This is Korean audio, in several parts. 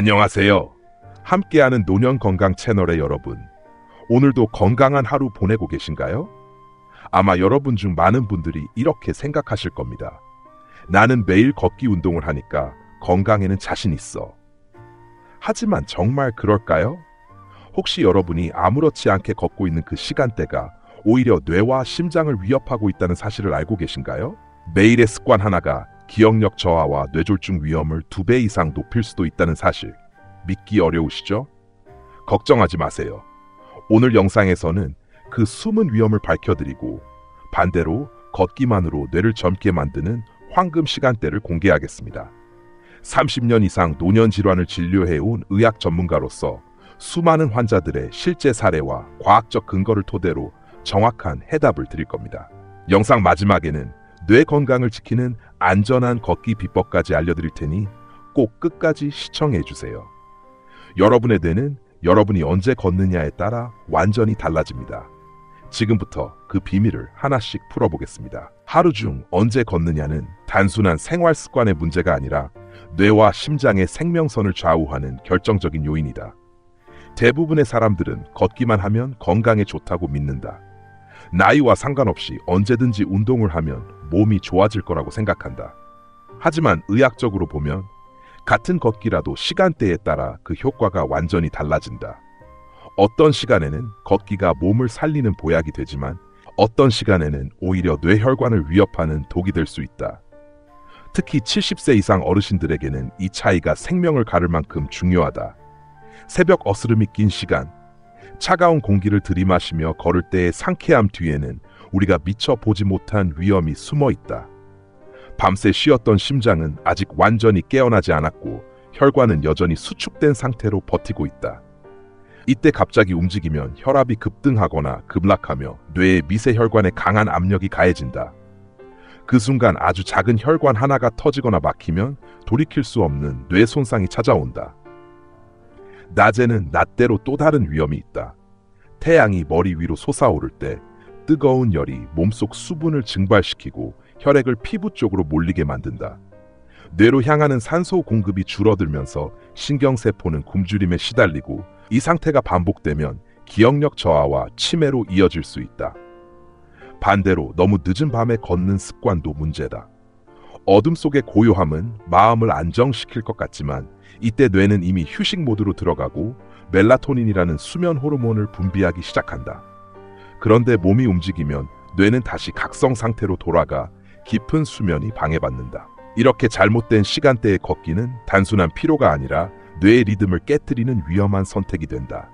안녕하세요. 함께하는 노년건강 채널의 여러분, 오늘도 건강한 하루 보내고 계신가요? 아마 여러분 중 많은 분들이 이렇게 생각하실 겁니다. 나는 매일 걷기 운동을 하니까 건강에는 자신 있어. 하지만 정말 그럴까요? 혹시 여러분이 아무렇지 않게 걷고 있는 그 시간대가 오히려 뇌와 심장을 위협하고 있다는 사실을 알고 계신가요? 매일의 습관 하나가 기억력 저하와 뇌졸중 위험을 2배 이상 높일 수도 있다는 사실, 믿기 어려우시죠? 걱정하지 마세요. 오늘 영상에서는 그 숨은 위험을 밝혀드리고 반대로 걷기만으로 뇌를 젊게 만드는 황금 시간대를 공개하겠습니다. 30년 이상 노년 질환을 진료해온 의학 전문가로서 수많은 환자들의 실제 사례와 과학적 근거를 토대로 정확한 해답을 드릴 겁니다. 영상 마지막에는 뇌 건강을 지키는 안전한 걷기 비법까지 알려드릴 테니 꼭 끝까지 시청해 주세요. 여러분의 뇌는 여러분이 언제 걷느냐에 따라 완전히 달라집니다. 지금부터 그 비밀을 하나씩 풀어보겠습니다. 하루 중 언제 걷느냐는 단순한 생활 습관의 문제가 아니라 뇌와 심장의 생명선을 좌우하는 결정적인 요인이다. 대부분의 사람들은 걷기만 하면 건강에 좋다고 믿는다. 나이와 상관없이 언제든지 운동을 하면 몸이 좋아질 거라고 생각한다. 하지만 의학적으로 보면 같은 걷기라도 시간대에 따라 그 효과가 완전히 달라진다. 어떤 시간에는 걷기가 몸을 살리는 보약이 되지만 어떤 시간에는 오히려 뇌혈관을 위협하는 독이 될 수 있다. 특히 70세 이상 어르신들에게는 이 차이가 생명을 가를 만큼 중요하다. 새벽 어스름이 낀 시간, 차가운 공기를 들이마시며 걸을 때의 상쾌함 뒤에는 우리가 미처 보지 못한 위험이 숨어 있다. 밤새 쉬었던 심장은 아직 완전히 깨어나지 않았고 혈관은 여전히 수축된 상태로 버티고 있다. 이때 갑자기 움직이면 혈압이 급등하거나 급락하며 뇌의 미세혈관에 강한 압력이 가해진다. 그 순간 아주 작은 혈관 하나가 터지거나 막히면 돌이킬 수 없는 뇌 손상이 찾아온다. 낮에는 낮대로 또 다른 위험이 있다. 태양이 머리 위로 솟아오를 때 뜨거운 열이 몸속 수분을 증발시키고 혈액을 피부 쪽으로 몰리게 만든다. 뇌로 향하는 산소 공급이 줄어들면서 신경세포는 굶주림에 시달리고 이 상태가 반복되면 기억력 저하와 치매로 이어질 수 있다. 반대로 너무 늦은 밤에 걷는 습관도 문제다. 어둠 속의 고요함은 마음을 안정시킬 것 같지만 이때 뇌는 이미 휴식 모드로 들어가고 멜라토닌이라는 수면 호르몬을 분비하기 시작한다. 그런데 몸이 움직이면 뇌는 다시 각성 상태로 돌아가 깊은 수면이 방해받는다. 이렇게 잘못된 시간대의 걷기는 단순한 피로가 아니라 뇌의 리듬을 깨트리는 위험한 선택이 된다.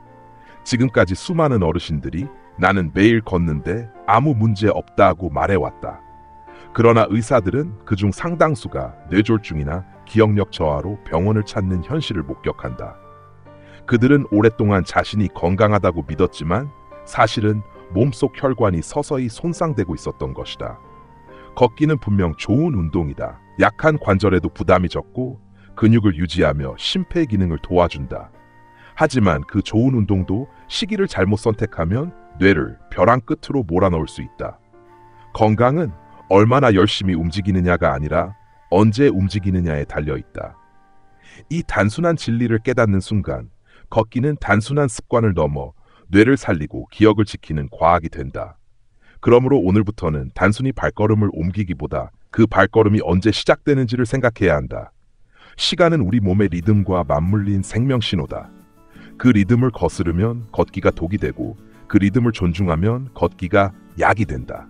지금까지 수많은 어르신들이 나는 매일 걷는데 아무 문제 없다고 말해왔다. 그러나 의사들은 그중 상당수가 뇌졸중이나 기억력 저하로 병원을 찾는 현실을 목격한다. 그들은 오랫동안 자신이 건강하다고 믿었지만 사실은 몸속 혈관이 서서히 손상되고 있었던 것이다. 걷기는 분명 좋은 운동이다. 약한 관절에도 부담이 적고 근육을 유지하며 심폐 기능을 도와준다. 하지만 그 좋은 운동도 시기를 잘못 선택하면 뇌를 벼랑 끝으로 몰아넣을 수 있다. 건강은 얼마나 열심히 움직이느냐가 아니라 언제 움직이느냐에 달려있다. 이 단순한 진리를 깨닫는 순간 걷기는 단순한 습관을 넘어 뇌를 살리고 기억을 지키는 과학이 된다. 그러므로 오늘부터는 단순히 발걸음을 옮기기보다 그 발걸음이 언제 시작되는지를 생각해야 한다. 시간은 우리 몸의 리듬과 맞물린 생명신호다. 그 리듬을 거스르면 걷기가 독이 되고 그 리듬을 존중하면 걷기가 약이 된다.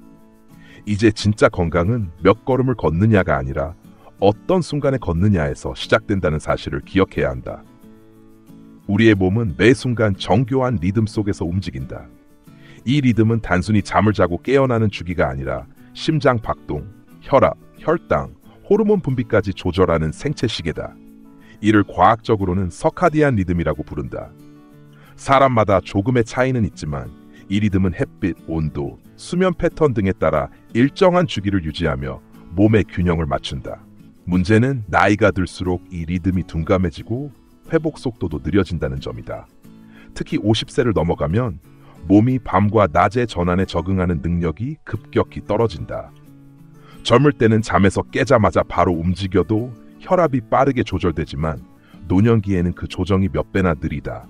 이제 진짜 건강은 몇 걸음을 걷느냐가 아니라 어떤 순간에 걷느냐에서 시작된다는 사실을 기억해야 한다. 우리의 몸은 매 순간 정교한 리듬 속에서 움직인다. 이 리듬은 단순히 잠을 자고 깨어나는 주기가 아니라 심장 박동, 혈압, 혈당, 호르몬 분비까지 조절하는 생체 시계다. 이를 과학적으로는 서카디안 리듬이라고 부른다. 사람마다 조금의 차이는 있지만 이 리듬은 햇빛, 온도, 수면 패턴 등에 따라 일정한 주기를 유지하며 몸의 균형을 맞춘다. 문제는 나이가 들수록 이 리듬이 둔감해지고 회복 속도도 느려진다는 점이다. 특히 50세를 넘어가면 몸이 밤과 낮의 전환에 적응하는 능력이 급격히 떨어진다. 젊을 때는 잠에서 깨자마자 바로 움직여도 혈압이 빠르게 조절되지만 노년기에는 그 조정이 몇 배나 느리다.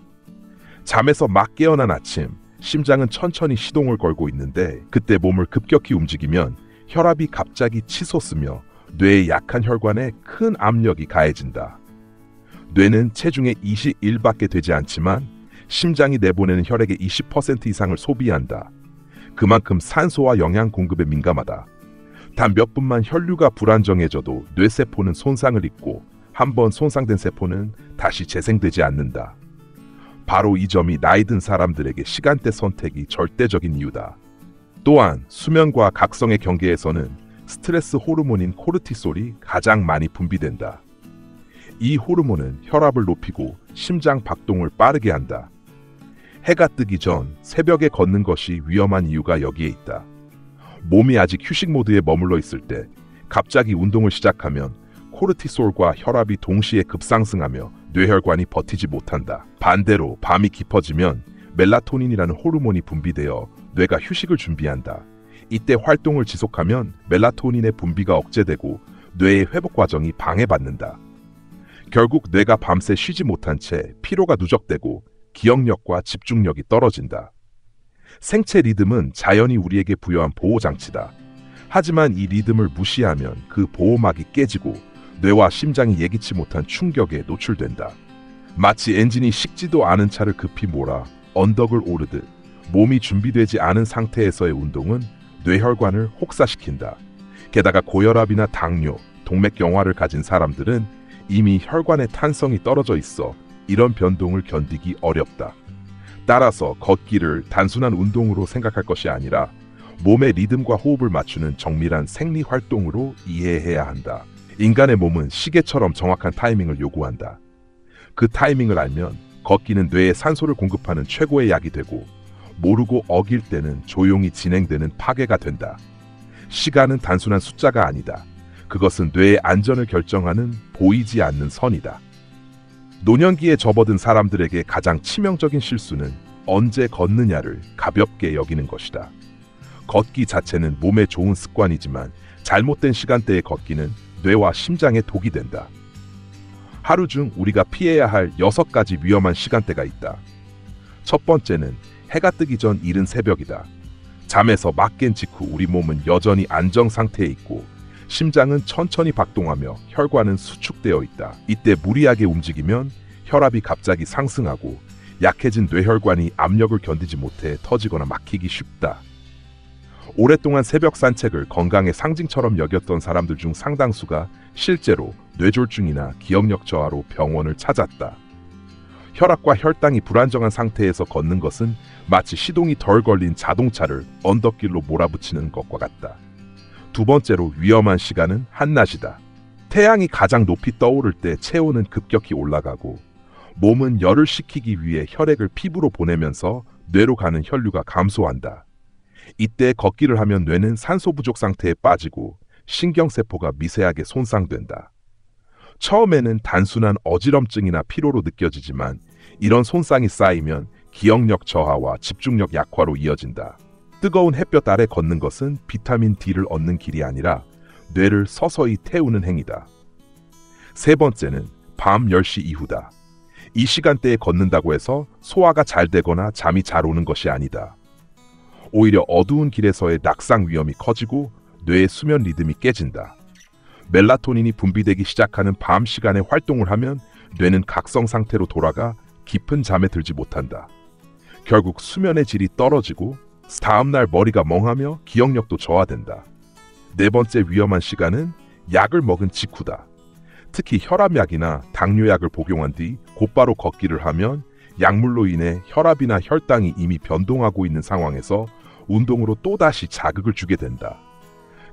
잠에서 막 깨어난 아침, 심장은 천천히 시동을 걸고 있는데 그때 몸을 급격히 움직이면 혈압이 갑자기 치솟으며 뇌의 약한 혈관에 큰 압력이 가해진다. 뇌는 체중의 21밖에 되지 않지만 심장이 내보내는 혈액의 20% 이상을 소비한다. 그만큼 산소와 영양 공급에 민감하다. 단 몇 분만 혈류가 불안정해져도 뇌세포는 손상을 입고 한번 손상된 세포는 다시 재생되지 않는다. 바로 이 점이 나이 든 사람들에게 시간대 선택이 절대적인 이유다. 또한 수면과 각성의 경계에서는 스트레스 호르몬인 코르티솔이 가장 많이 분비된다. 이 호르몬은 혈압을 높이고 심장 박동을 빠르게 한다. 해가 뜨기 전 새벽에 걷는 것이 위험한 이유가 여기에 있다. 몸이 아직 휴식 모드에 머물러 있을 때 갑자기 운동을 시작하면 코르티솔과 혈압이 동시에 급상승하며 뇌혈관이 버티지 못한다. 반대로 밤이 깊어지면 멜라토닌이라는 호르몬이 분비되어 뇌가 휴식을 준비한다. 이때 활동을 지속하면 멜라토닌의 분비가 억제되고 뇌의 회복 과정이 방해받는다. 결국 뇌가 밤새 쉬지 못한 채 피로가 누적되고 기억력과 집중력이 떨어진다. 생체 리듬은 자연이 우리에게 부여한 보호장치다. 하지만 이 리듬을 무시하면 그 보호막이 깨지고 뇌와 심장이 예기치 못한 충격에 노출된다. 마치 엔진이 식지도 않은 차를 급히 몰아 언덕을 오르듯 몸이 준비되지 않은 상태에서의 운동은 뇌혈관을 혹사시킨다. 게다가 고혈압이나 당뇨, 동맥경화를 가진 사람들은 이미 혈관의 탄성이 떨어져 있어 이런 변동을 견디기 어렵다. 따라서 걷기를 단순한 운동으로 생각할 것이 아니라 몸의 리듬과 호흡을 맞추는 정밀한 생리 활동으로 이해해야 한다. 인간의 몸은 시계처럼 정확한 타이밍을 요구한다. 그 타이밍을 알면 걷기는 뇌에 산소를 공급하는 최고의 약이 되고 모르고 어길 때는 조용히 진행되는 파괴가 된다. 시간은 단순한 숫자가 아니다. 그것은 뇌의 안전을 결정하는 보이지 않는 선이다. 노년기에 접어든 사람들에게 가장 치명적인 실수는 언제 걷느냐를 가볍게 여기는 것이다. 걷기 자체는 몸에 좋은 습관이지만 잘못된 시간대에 걷기는 뇌와 심장에 독이 된다. 하루 중 우리가 피해야 할 6가지 위험한 시간대가 있다. 첫 번째는 해가 뜨기 전 이른 새벽이다. 잠에서 막 깬 직후 우리 몸은 여전히 안정 상태에 있고 심장은 천천히 박동하며 혈관은 수축되어 있다. 이때 무리하게 움직이면 혈압이 갑자기 상승하고 약해진 뇌혈관이 압력을 견디지 못해 터지거나 막히기 쉽다. 오랫동안 새벽 산책을 건강의 상징처럼 여겼던 사람들 중 상당수가 실제로 뇌졸중이나 기억력 저하로 병원을 찾았다. 혈압과 혈당이 불안정한 상태에서 걷는 것은 마치 시동이 덜 걸린 자동차를 언덕길로 몰아붙이는 것과 같다. 두 번째로 위험한 시간은 한낮이다. 태양이 가장 높이 떠오를 때 체온은 급격히 올라가고 몸은 열을 식히기 위해 혈액을 피부로 보내면서 뇌로 가는 혈류가 감소한다. 이때 걷기를 하면 뇌는 산소 부족 상태에 빠지고 신경세포가 미세하게 손상된다. 처음에는 단순한 어지럼증이나 피로로 느껴지지만 이런 손상이 쌓이면 기억력 저하와 집중력 약화로 이어진다. 뜨거운 햇볕 아래 걷는 것은 비타민 D를 얻는 길이 아니라 뇌를 서서히 태우는 행위다. 세 번째는 밤 10시 이후다. 이 시간대에 걷는다고 해서 소화가 잘 되거나 잠이 잘 오는 것이 아니다. 오히려 어두운 길에서의 낙상 위험이 커지고 뇌의 수면 리듬이 깨진다. 멜라토닌이 분비되기 시작하는 밤 시간에 활동을 하면 뇌는 각성 상태로 돌아가 깊은 잠에 들지 못한다. 결국 수면의 질이 떨어지고 다음날 머리가 멍하며 기억력도 저하된다. 네 번째 위험한 시간은 약을 먹은 직후다. 특히 혈압약이나 당뇨약을 복용한 뒤 곧바로 걷기를 하면 약물로 인해 혈압이나 혈당이 이미 변동하고 있는 상황에서 운동으로 또다시 자극을 주게 된다.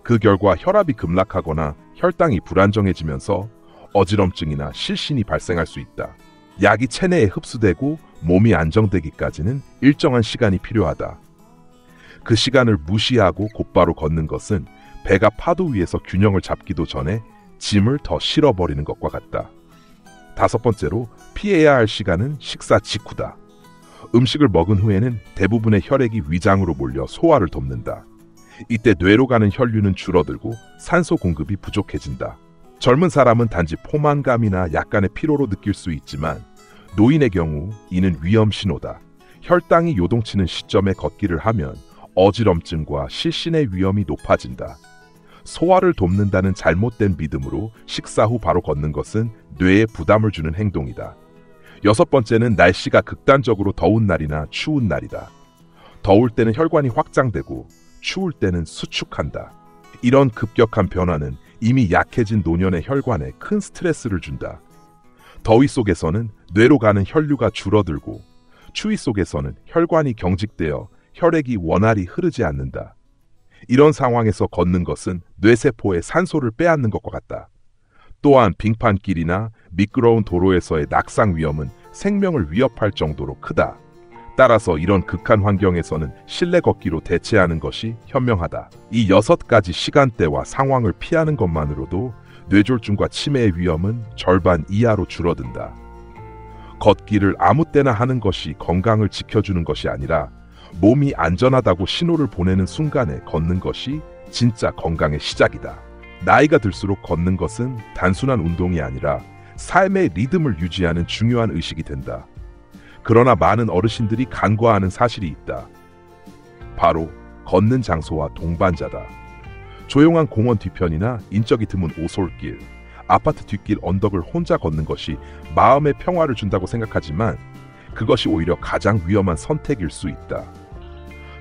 그 결과 혈압이 급락하거나 혈당이 불안정해지면서 어지럼증이나 실신이 발생할 수 있다. 약이 체내에 흡수되고 몸이 안정되기까지는 일정한 시간이 필요하다. 그 시간을 무시하고 곧바로 걷는 것은 배가 파도 위에서 균형을 잡기도 전에 짐을 더 실어버리는 것과 같다. 다섯 번째로 피해야 할 시간은 식사 직후다. 음식을 먹은 후에는 대부분의 혈액이 위장으로 몰려 소화를 돕는다. 이때 뇌로 가는 혈류는 줄어들고 산소 공급이 부족해진다. 젊은 사람은 단지 포만감이나 약간의 피로로 느낄 수 있지만 노인의 경우 이는 위험 신호다. 혈당이 요동치는 시점에 걷기를 하면 어지럼증과 실신의 위험이 높아진다. 소화를 돕는다는 잘못된 믿음으로 식사 후 바로 걷는 것은 뇌에 부담을 주는 행동이다. 여섯 번째는 날씨가 극단적으로 더운 날이나 추운 날이다. 더울 때는 혈관이 확장되고 추울 때는 수축한다. 이런 급격한 변화는 이미 약해진 노년의 혈관에 큰 스트레스를 준다. 더위 속에서는 뇌로 가는 혈류가 줄어들고 추위 속에서는 혈관이 경직되어 혈액이 원활히 흐르지 않는다. 이런 상황에서 걷는 것은 뇌세포에 산소를 빼앗는 것과 같다. 또한 빙판길이나 미끄러운 도로에서의 낙상 위험은 생명을 위협할 정도로 크다. 따라서 이런 극한 환경에서는 실내 걷기로 대체하는 것이 현명하다. 이 6가지 시간대와 상황을 피하는 것만으로도 뇌졸중과 치매의 위험은 절반 이하로 줄어든다. 걷기를 아무 때나 하는 것이 건강을 지켜주는 것이 아니라 몸이 안전하다고 신호를 보내는 순간에 걷는 것이 진짜 건강의 시작이다. 나이가 들수록 걷는 것은 단순한 운동이 아니라 삶의 리듬을 유지하는 중요한 의식이 된다. 그러나 많은 어르신들이 간과하는 사실이 있다. 바로 걷는 장소와 동반자다. 조용한 공원 뒤편이나 인적이 드문 오솔길, 아파트 뒷길 언덕을 혼자 걷는 것이 마음의 평화를 준다고 생각하지만 그것이 오히려 가장 위험한 선택일 수 있다.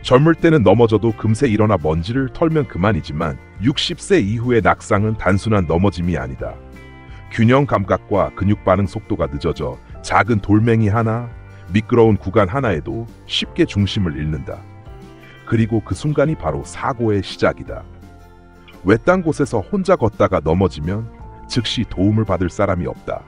젊을 때는 넘어져도 금세 일어나 먼지를 털면 그만이지만 60세 이후의 낙상은 단순한 넘어짐이 아니다. 균형 감각과 근육 반응 속도가 늦어져 작은 돌멩이 하나, 미끄러운 구간 하나에도 쉽게 중심을 잃는다. 그리고 그 순간이 바로 사고의 시작이다. 외딴 곳에서 혼자 걷다가 넘어지면 즉시 도움을 받을 사람이 없다.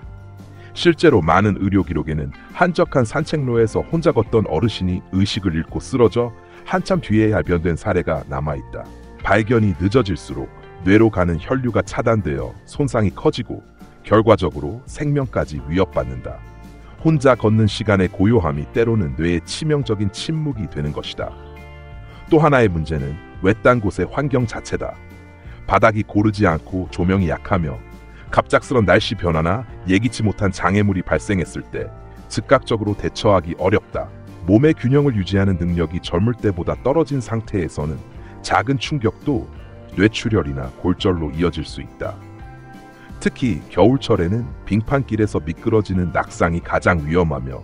실제로 많은 의료 기록에는 한적한 산책로에서 혼자 걷던 어르신이 의식을 잃고 쓰러져 한참 뒤에 발견된 사례가 남아있다. 발견이 늦어질수록 뇌로 가는 혈류가 차단되어 손상이 커지고 결과적으로 생명까지 위협받는다. 혼자 걷는 시간의 고요함이 때로는 뇌의 치명적인 침묵이 되는 것이다. 또 하나의 문제는 외딴 곳의 환경 자체다. 바닥이 고르지 않고 조명이 약하며 갑작스런 날씨 변화나 예기치 못한 장애물이 발생했을 때 즉각적으로 대처하기 어렵다. 몸의 균형을 유지하는 능력이 젊을 때보다 떨어진 상태에서는 작은 충격도 뇌출혈이나 골절로 이어질 수 있다. 특히 겨울철에는 빙판길에서 미끄러지는 낙상이 가장 위험하며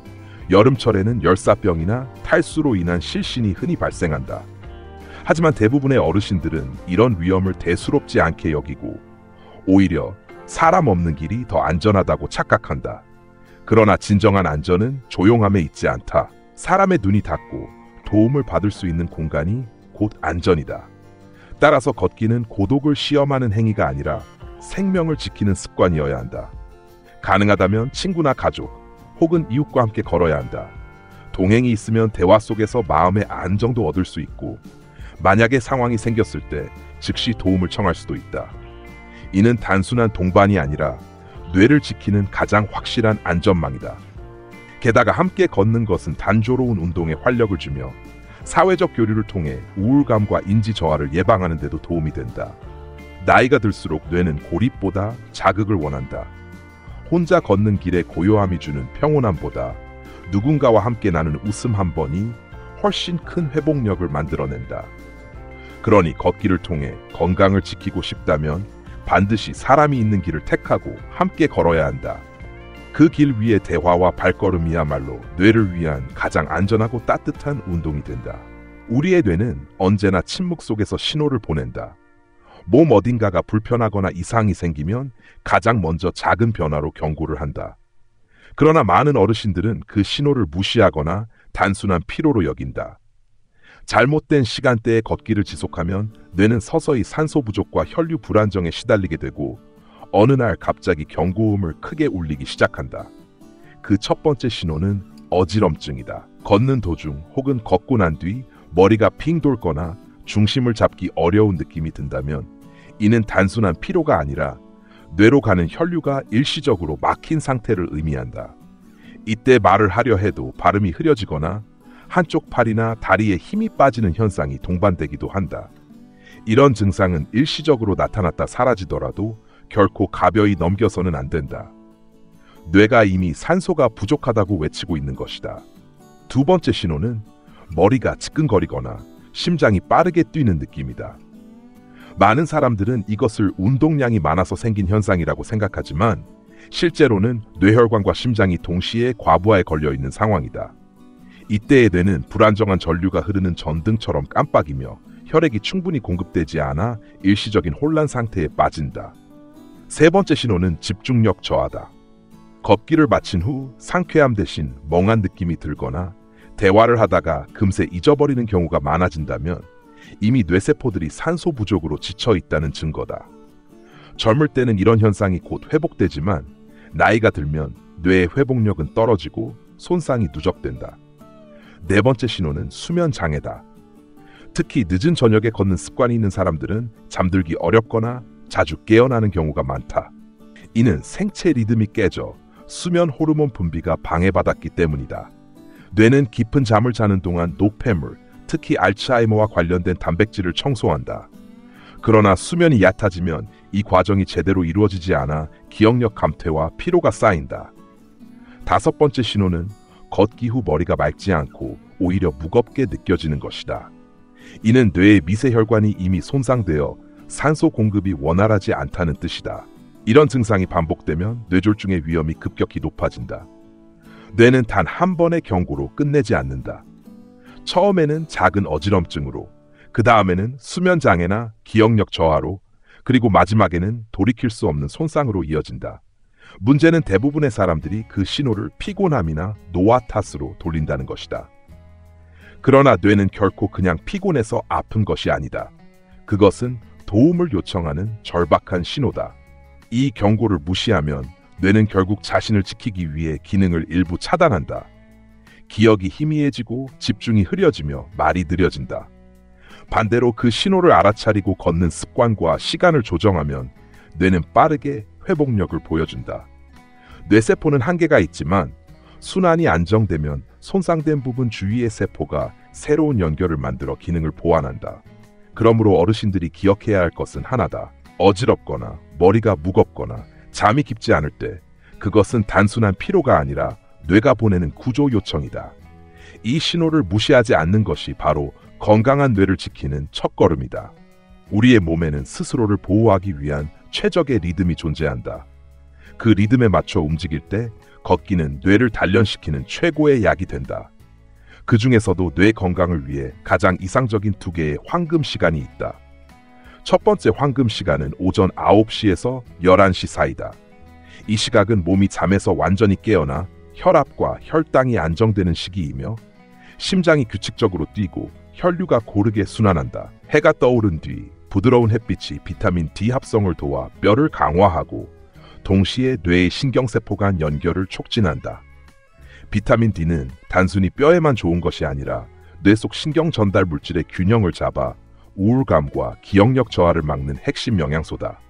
여름철에는 열사병이나 탈수로 인한 실신이 흔히 발생한다. 하지만 대부분의 어르신들은 이런 위험을 대수롭지 않게 여기고 오히려 사람 없는 길이 더 안전하다고 착각한다. 그러나 진정한 안전은 조용함에 있지 않다. 사람의 눈이 닿고 도움을 받을 수 있는 공간이 곧 안전이다. 따라서 걷기는 고독을 시험하는 행위가 아니라 생명을 지키는 습관이어야 한다. 가능하다면 친구나 가족 혹은 이웃과 함께 걸어야 한다. 동행이 있으면 대화 속에서 마음의 안정도 얻을 수 있고 만약에 상황이 생겼을 때 즉시 도움을 청할 수도 있다. 이는 단순한 동반이 아니라 뇌를 지키는 가장 확실한 안전망이다. 게다가 함께 걷는 것은 단조로운 운동에 활력을 주며 사회적 교류를 통해 우울감과 인지 저하를 예방하는 데도 도움이 된다. 나이가 들수록 뇌는 고립보다 자극을 원한다. 혼자 걷는 길에 고요함이 주는 평온함보다 누군가와 함께 나누는 웃음 한 번이 훨씬 큰 회복력을 만들어낸다. 그러니 걷기를 통해 건강을 지키고 싶다면 반드시 사람이 있는 길을 택하고 함께 걸어야 한다. 그 길 위의 대화와 발걸음이야말로 뇌를 위한 가장 안전하고 따뜻한 운동이 된다. 우리의 뇌는 언제나 침묵 속에서 신호를 보낸다. 몸 어딘가가 불편하거나 이상이 생기면 가장 먼저 작은 변화로 경고를 한다. 그러나 많은 어르신들은 그 신호를 무시하거나 단순한 피로로 여긴다. 잘못된 시간대에 걷기를 지속하면 뇌는 서서히 산소 부족과 혈류 불안정에 시달리게 되고 어느 날 갑자기 경고음을 크게 울리기 시작한다. 그 첫 번째 신호는 어지럼증이다. 걷는 도중 혹은 걷고 난 뒤 머리가 핑 돌거나 중심을 잡기 어려운 느낌이 든다면 이는 단순한 피로가 아니라 뇌로 가는 혈류가 일시적으로 막힌 상태를 의미한다. 이때 말을 하려 해도 발음이 흐려지거나 한쪽 팔이나 다리에 힘이 빠지는 현상이 동반되기도 한다. 이런 증상은 일시적으로 나타났다 사라지더라도 결코 가벼이 넘겨서는 안 된다. 뇌가 이미 산소가 부족하다고 외치고 있는 것이다. 두 번째 신호는 머리가 지끈거리거나 심장이 빠르게 뛰는 느낌이다. 많은 사람들은 이것을 운동량이 많아서 생긴 현상이라고 생각하지만 실제로는 뇌혈관과 심장이 동시에 과부하에 걸려 있는 상황이다. 이때의 뇌는 불안정한 전류가 흐르는 전등처럼 깜빡이며 혈액이 충분히 공급되지 않아 일시적인 혼란 상태에 빠진다. 세 번째 신호는 집중력 저하다. 걷기를 마친 후 상쾌함 대신 멍한 느낌이 들거나 대화를 하다가 금세 잊어버리는 경우가 많아진다면 이미 뇌세포들이 산소 부족으로 지쳐 있다는 증거다. 젊을 때는 이런 현상이 곧 회복되지만 나이가 들면 뇌의 회복력은 떨어지고 손상이 누적된다. 네 번째 신호는 수면 장애다. 특히 늦은 저녁에 걷는 습관이 있는 사람들은 잠들기 어렵거나 자주 깨어나는 경우가 많다. 이는 생체 리듬이 깨져 수면 호르몬 분비가 방해받았기 때문이다. 뇌는 깊은 잠을 자는 동안 노폐물, 특히 알츠하이머와 관련된 단백질을 청소한다. 그러나 수면이 얕아지면 이 과정이 제대로 이루어지지 않아 기억력 감퇴와 피로가 쌓인다. 다섯 번째 신호는 걷기 후 머리가 맑지 않고 오히려 무겁게 느껴지는 것이다. 이는 뇌의 미세혈관이 이미 손상되어 산소 공급이 원활하지 않다는 뜻이다. 이런 증상이 반복되면 뇌졸중의 위험이 급격히 높아진다. 뇌는 단 한 번의 경고로 끝내지 않는다. 처음에는 작은 어지럼증으로, 그 다음에는 수면 장애나 기억력 저하로, 그리고 마지막에는 돌이킬 수 없는 손상으로 이어진다. 문제는 대부분의 사람들이 그 신호를 피곤함이나 노화 탓으로 돌린다는 것이다. 그러나 뇌는 결코 그냥 피곤해서 아픈 것이 아니다. 그것은 도움을 요청하는 절박한 신호다. 이 경고를 무시하면 뇌는 결국 자신을 지키기 위해 기능을 일부 차단한다. 기억이 희미해지고 집중이 흐려지며 말이 느려진다. 반대로 그 신호를 알아차리고 걷는 습관과 시간을 조정하면 뇌는 빠르게 회복력을 보여준다. 뇌세포는 한계가 있지만 순환이 안정되면 손상된 부분 주위의 세포가 새로운 연결을 만들어 기능을 보완한다. 그러므로 어르신들이 기억해야 할 것은 하나다. 어지럽거나 머리가 무겁거나 잠이 깊지 않을 때 그것은 단순한 피로가 아니라 뇌가 보내는 구조 요청이다. 이 신호를 무시하지 않는 것이 바로 건강한 뇌를 지키는 첫걸음이다. 우리의 몸에는 스스로를 보호하기 위한 최적의 리듬이 존재한다. 그 리듬에 맞춰 움직일 때 걷기는 뇌를 단련시키는 최고의 약이 된다. 그 중에서도 뇌 건강을 위해 가장 이상적인 두 개의 황금 시간이 있다. 첫 번째 황금 시간은 오전 9시에서 11시 사이다. 이 시각은 몸이 잠에서 완전히 깨어나 혈압과 혈당이 안정되는 시기이며 심장이 규칙적으로 뛰고 혈류가 고르게 순환한다. 해가 떠오른 뒤 부드러운 햇빛이 비타민 D 합성을 도와 뼈를 강화하고 동시에 뇌의 신경세포 간 연결을 촉진한다. 비타민 D는 단순히 뼈에만 좋은 것이 아니라 뇌 속 신경 전달 물질의 균형을 잡아 우울감과 기억력 저하를 막는 핵심 영양소다.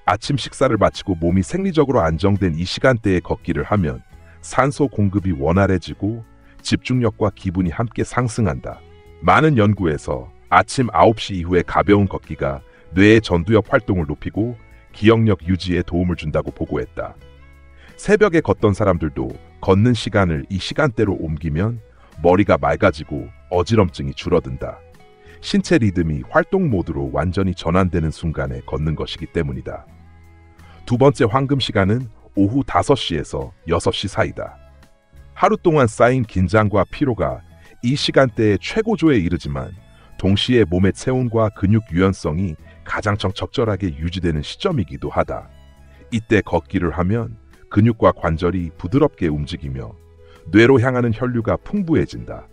아침 식사를 마치고 몸이 생리적으로 안정된 이 시간대에 걷기를 하면 산소 공급이 원활해지고 집중력과 기분이 함께 상승한다. 많은 연구에서 아침 9시 이후의 가벼운 걷기가 뇌의 전두엽 활동을 높이고 기억력 유지에 도움을 준다고 보고했다. 새벽에 걷던 사람들도 걷는 시간을 이 시간대로 옮기면 머리가 맑아지고 어지럼증이 줄어든다. 신체 리듬이 활동 모드로 완전히 전환되는 순간에 걷는 것이기 때문이다. 두 번째 황금 시간은 오후 5시에서 6시 사이다. 하루 동안 쌓인 긴장과 피로가 이 시간대에 최고조에 이르지만 동시에 몸의 체온과 근육 유연성이 가장 적절하게 유지되는 시점이기도 하다. 이때 걷기를 하면 근육과 관절이 부드럽게 움직이며 뇌로 향하는 혈류가 풍부해진다.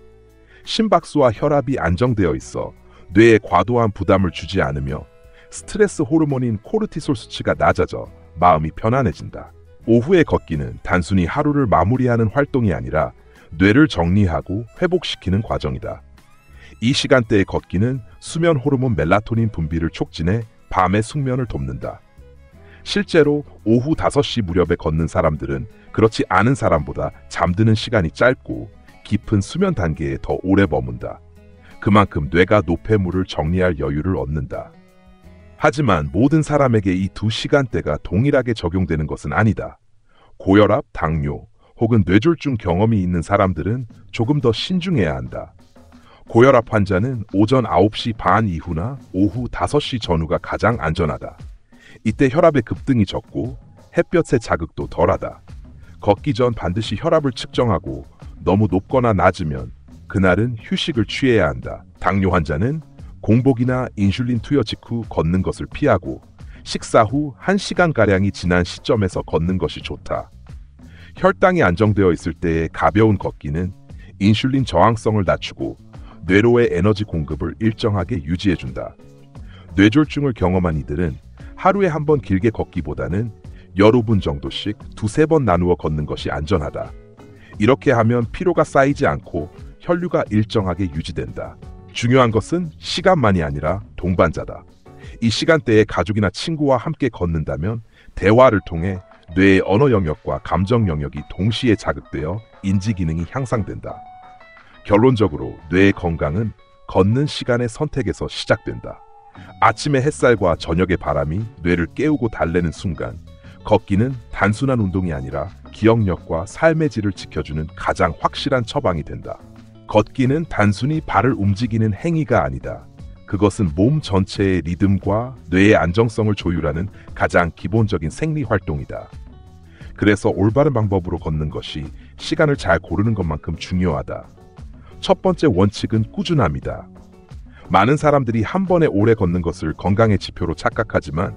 심박수와 혈압이 안정되어 있어 뇌에 과도한 부담을 주지 않으며 스트레스 호르몬인 코르티솔 수치가 낮아져 마음이 편안해진다. 오후의 걷기는 단순히 하루를 마무리하는 활동이 아니라 뇌를 정리하고 회복시키는 과정이다. 이 시간대의 걷기는 수면 호르몬 멜라토닌 분비를 촉진해 밤의 숙면을 돕는다. 실제로 오후 5시 무렵에 걷는 사람들은 그렇지 않은 사람보다 잠드는 시간이 짧고 깊은 수면 단계에 더 오래 머문다. 그만큼 뇌가 노폐물을 정리할 여유를 얻는다. 하지만 모든 사람에게 이 두 시간대가 동일하게 적용되는 것은 아니다. 고혈압, 당뇨, 혹은 뇌졸중 경험이 있는 사람들은 조금 더 신중해야 한다. 고혈압 환자는 오전 9시 반 이후나 오후 5시 전후가 가장 안전하다. 이때 혈압의 급등이 적고 햇볕의 자극도 덜하다. 걷기 전 반드시 혈압을 측정하고 너무 높거나 낮으면 그날은 휴식을 취해야 한다. 당뇨 환자는 공복이나 인슐린 투여 직후 걷는 것을 피하고 식사 후 1시간가량이 지난 시점에서 걷는 것이 좋다. 혈당이 안정되어 있을 때의 가벼운 걷기는 인슐린 저항성을 낮추고 뇌로의 에너지 공급을 일정하게 유지해준다. 뇌졸중을 경험한 이들은 하루에 한 번 길게 걷기보다는 여러 분 정도씩 두세 번 나누어 걷는 것이 안전하다. 이렇게 하면 피로가 쌓이지 않고 혈류가 일정하게 유지된다. 중요한 것은 시간만이 아니라 동반자다. 이 시간대에 가족이나 친구와 함께 걷는다면 대화를 통해 뇌의 언어 영역과 감정 영역이 동시에 자극되어 인지 기능이 향상된다. 결론적으로 뇌의 건강은 걷는 시간의 선택에서 시작된다. 아침의 햇살과 저녁의 바람이 뇌를 깨우고 달래는 순간 걷기는 단순한 운동이 아니라 기억력과 삶의 질을 지켜주는 가장 확실한 처방이 된다. 걷기는 단순히 발을 움직이는 행위가 아니다. 그것은 몸 전체의 리듬과 뇌의 안정성을 조율하는 가장 기본적인 생리 활동이다. 그래서 올바른 방법으로 걷는 것이 시간을 잘 고르는 것만큼 중요하다. 첫 번째 원칙은 꾸준함이다. 많은 사람들이 한 번에 오래 걷는 것을 건강의 지표로 착각하지만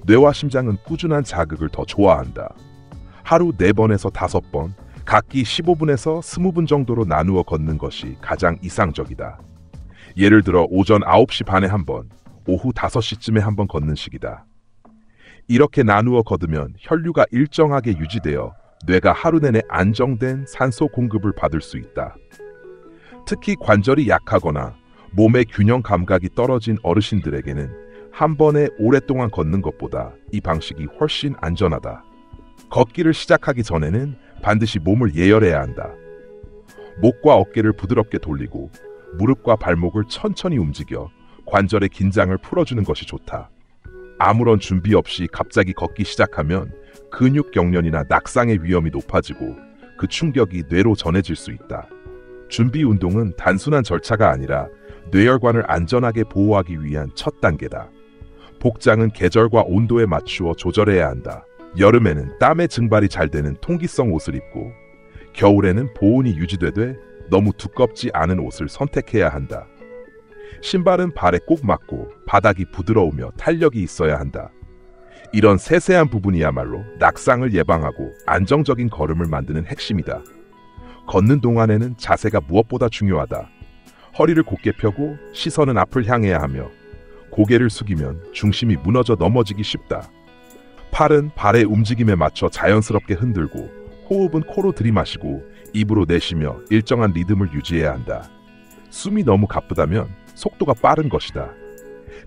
뇌와 심장은 꾸준한 자극을 더 좋아한다. 하루 4번에서 5번, 각기 15분에서 20분 정도로 나누어 걷는 것이 가장 이상적이다. 예를 들어 오전 9시 반에 한 번, 오후 5시쯤에 한 번 걷는 식이다. 이렇게 나누어 걷으면 혈류가 일정하게 유지되어 뇌가 하루 내내 안정된 산소 공급을 받을 수 있다. 특히 관절이 약하거나 몸의 균형 감각이 떨어진 어르신들에게는 한 번에 오랫동안 걷는 것보다 이 방식이 훨씬 안전하다. 걷기를 시작하기 전에는 반드시 몸을 예열해야 한다. 목과 어깨를 부드럽게 돌리고 무릎과 발목을 천천히 움직여 관절의 긴장을 풀어주는 것이 좋다. 아무런 준비 없이 갑자기 걷기 시작하면 근육 경련이나 낙상의 위험이 높아지고 그 충격이 뇌로 전해질 수 있다. 준비 운동은 단순한 절차가 아니라 뇌혈관을 안전하게 보호하기 위한 첫 단계다. 복장은 계절과 온도에 맞추어 조절해야 한다. 여름에는 땀의 증발이 잘 되는 통기성 옷을 입고 겨울에는 보온이 유지되되 너무 두껍지 않은 옷을 선택해야 한다. 신발은 발에 꼭 맞고 바닥이 부드러우며 탄력이 있어야 한다. 이런 세세한 부분이야말로 낙상을 예방하고 안정적인 걸음을 만드는 핵심이다. 걷는 동안에는 자세가 무엇보다 중요하다. 허리를 곧게 펴고 시선은 앞을 향해야 하며 고개를 숙이면 중심이 무너져 넘어지기 쉽다. 팔은 발의 움직임에 맞춰 자연스럽게 흔들고 호흡은 코로 들이마시고 입으로 내쉬며 일정한 리듬을 유지해야 한다. 숨이 너무 가쁘다면 속도가 빠른 것이다.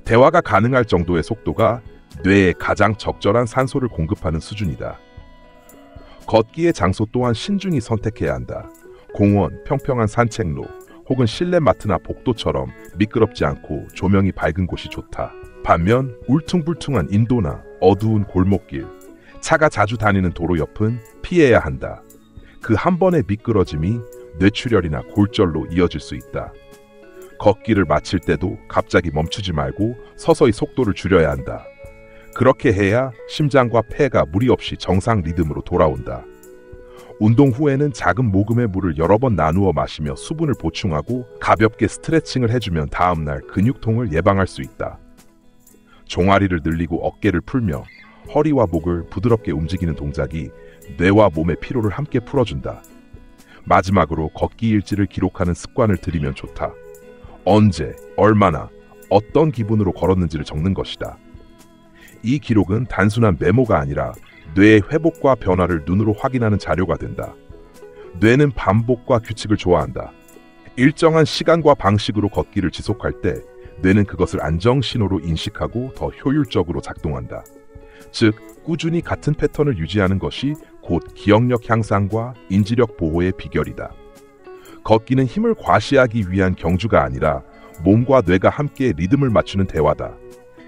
대화가 가능할 정도의 속도가 뇌에 가장 적절한 산소를 공급하는 수준이다. 걷기의 장소 또한 신중히 선택해야 한다. 공원, 평평한 산책로, 혹은 실내 마트나 복도처럼 미끄럽지 않고 조명이 밝은 곳이 좋다. 반면 울퉁불퉁한 인도나 어두운 골목길, 차가 자주 다니는 도로 옆은 피해야 한다. 그 한 번의 미끄러짐이 뇌출혈이나 골절로 이어질 수 있다. 걷기를 마칠 때도 갑자기 멈추지 말고 서서히 속도를 줄여야 한다. 그렇게 해야 심장과 폐가 무리 없이 정상 리듬으로 돌아온다. 운동 후에는 작은 모금의 물을 여러 번 나누어 마시며 수분을 보충하고 가볍게 스트레칭을 해주면 다음날 근육통을 예방할 수 있다. 종아리를 늘리고 어깨를 풀며 허리와 목을 부드럽게 움직이는 동작이 뇌와 몸의 피로를 함께 풀어준다. 마지막으로 걷기 일지를 기록하는 습관을 들이면 좋다. 언제, 얼마나, 어떤 기분으로 걸었는지를 적는 것이다. 이 기록은 단순한 메모가 아니라 뇌의 회복과 변화를 눈으로 확인하는 자료가 된다. 뇌는 반복과 규칙을 좋아한다. 일정한 시간과 방식으로 걷기를 지속할 때 뇌는 그것을 안정 신호로 인식하고 더 효율적으로 작동한다. 즉, 꾸준히 같은 패턴을 유지하는 것이 곧 기억력 향상과 인지력 보호의 비결이다. 걷기는 힘을 과시하기 위한 경주가 아니라 몸과 뇌가 함께 리듬을 맞추는 대화다.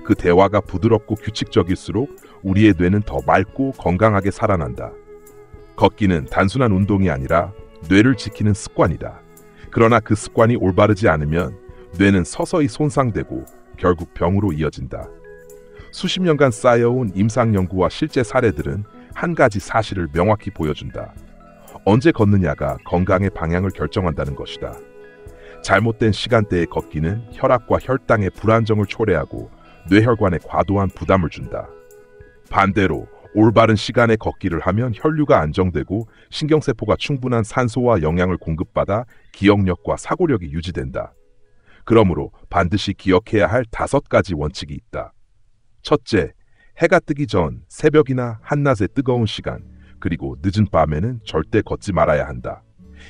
그 대화가 부드럽고 규칙적일수록 우리의 뇌는 더 맑고 건강하게 살아난다. 걷기는 단순한 운동이 아니라 뇌를 지키는 습관이다. 그러나 그 습관이 올바르지 않으면 뇌는 서서히 손상되고 결국 병으로 이어진다. 수십 년간 쌓여온 임상 연구와 실제 사례들은 한 가지 사실을 명확히 보여준다. 언제 걷느냐가 건강의 방향을 결정한다는 것이다. 잘못된 시간대에 걷기는 혈압과 혈당의 불안정을 초래하고 뇌혈관에 과도한 부담을 준다. 반대로 올바른 시간에 걷기를 하면 혈류가 안정되고 신경세포가 충분한 산소와 영양을 공급받아 기억력과 사고력이 유지된다. 그러므로 반드시 기억해야 할 5가지 원칙이 있다. 첫째, 해가 뜨기 전 새벽이나 한낮의 뜨거운 시간, 그리고 늦은 밤에는 절대 걷지 말아야 한다.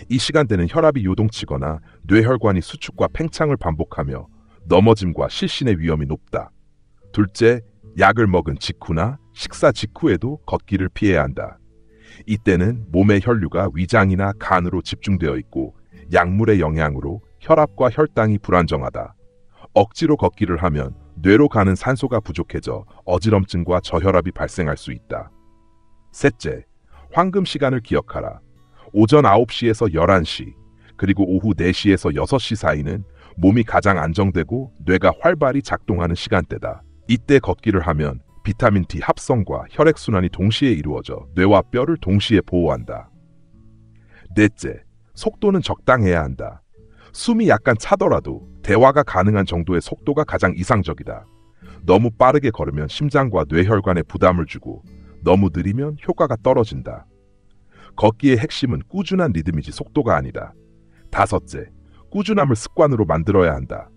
이 시간대는 혈압이 요동치거나 뇌혈관이 수축과 팽창을 반복하며 넘어짐과 실신의 위험이 높다. 둘째, 약을 먹은 직후나 식사 직후에도 걷기를 피해야 한다. 이때는 몸의 혈류가 위장이나 간으로 집중되어 있고 약물의 영향으로 혈압과 혈당이 불안정하다. 억지로 걷기를 하면 뇌로 가는 산소가 부족해져 어지럼증과 저혈압이 발생할 수 있다. 셋째, 황금 시간을 기억하라. 오전 9시에서 11시, 그리고 오후 4시에서 6시 사이는 몸이 가장 안정되고 뇌가 활발히 작동하는 시간대다. 이때 걷기를 하면 비타민 D 합성과 혈액순환이 동시에 이루어져 뇌와 뼈를 동시에 보호한다. 넷째, 속도는 적당해야 한다. 숨이 약간 차더라도 대화가 가능한 정도의 속도가 가장 이상적이다. 너무 빠르게 걸으면 심장과 뇌혈관에 부담을 주고 너무 느리면 효과가 떨어진다. 걷기의 핵심은 꾸준한 리듬이지 속도가 아니다. 다섯째, 꾸준함을 습관으로 만들어야 한다.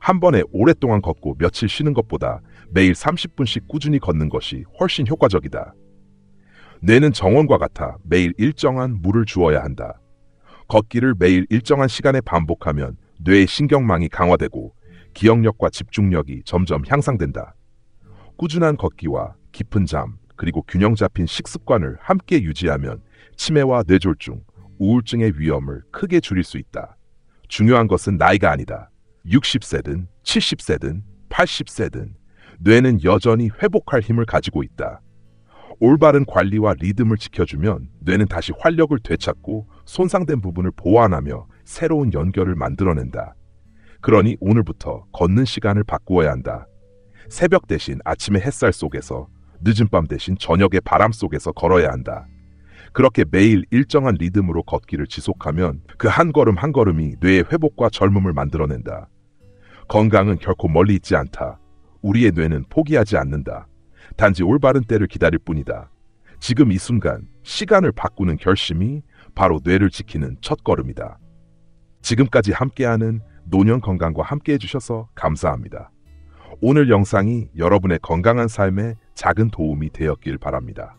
한 번에 오랫동안 걷고 며칠 쉬는 것보다 매일 30분씩 꾸준히 걷는 것이 훨씬 효과적이다. 뇌는 정원과 같아 매일 일정한 물을 주어야 한다. 걷기를 매일 일정한 시간에 반복하면 뇌의 신경망이 강화되고 기억력과 집중력이 점점 향상된다. 꾸준한 걷기와 깊은 잠, 그리고 균형 잡힌 식습관을 함께 유지하면 치매와 뇌졸중, 우울증의 위험을 크게 줄일 수 있다. 중요한 것은 나이가 아니다. 60세든 70세든 80세든 뇌는 여전히 회복할 힘을 가지고 있다. 올바른 관리와 리듬을 지켜주면 뇌는 다시 활력을 되찾고 손상된 부분을 보완하며 새로운 연결을 만들어낸다. 그러니 오늘부터 걷는 시간을 바꾸어야 한다. 새벽 대신 아침의 햇살 속에서, 늦은 밤 대신 저녁의 바람 속에서 걸어야 한다. 그렇게 매일 일정한 리듬으로 걷기를 지속하면 그 한 걸음 한 걸음이 뇌의 회복과 젊음을 만들어낸다. 건강은 결코 멀리 있지 않다. 우리의 뇌는 포기하지 않는다. 단지 올바른 때를 기다릴 뿐이다. 지금 이 순간 시간을 바꾸는 결심이 바로 뇌를 지키는 첫걸음이다. 지금까지 함께하는 노년 건강과 함께 해주셔서 감사합니다. 오늘 영상이 여러분의 건강한 삶에 작은 도움이 되었길 바랍니다.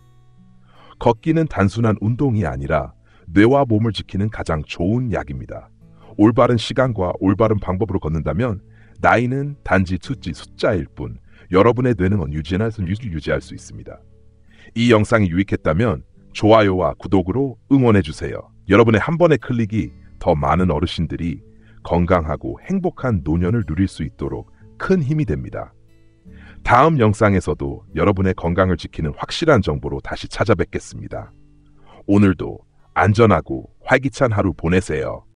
걷기는 단순한 운동이 아니라 뇌와 몸을 지키는 가장 좋은 약입니다. 올바른 시간과 올바른 방법으로 걷는다면 나이는 단지 숫자일 뿐 여러분의 뇌는 유지할 수 있습니다. 이 영상이 유익했다면 좋아요와 구독으로 응원해주세요. 여러분의 한 번의 클릭이 더 많은 어르신들이 건강하고 행복한 노년을 누릴 수 있도록 큰 힘이 됩니다. 다음 영상에서도 여러분의 건강을 지키는 확실한 정보로 다시 찾아뵙겠습니다. 오늘도 안전하고 활기찬 하루 보내세요.